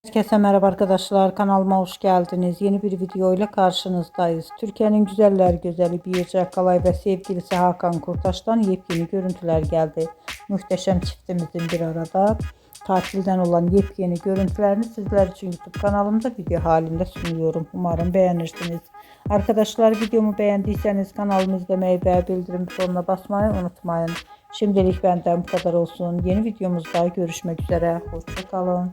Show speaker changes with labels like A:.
A: Herkese merhaba arkadaşlar, kanalıma hoş geldiniz. Yeni bir video ile karşınızdayız. Türkiye'nin güzeller güzeli Birce Akalay ve sevgilisi Hakan Kurtaş'tan yepyeni görüntüler geldi. Muhteşem çiftimizin bir arada tatilden olan yepyeni görüntülerini sizler için YouTube kanalımda video halinde sunuyorum. Umarım beğenirsiniz. Arkadaşlar, videomu beğendiyseniz kanalımı izlemeyi ve bildirim butonuna basmayı unutmayın. Şimdilik benden bu kadar olsun. Yeni videomuzda görüşmek üzere. Hoşça kalın.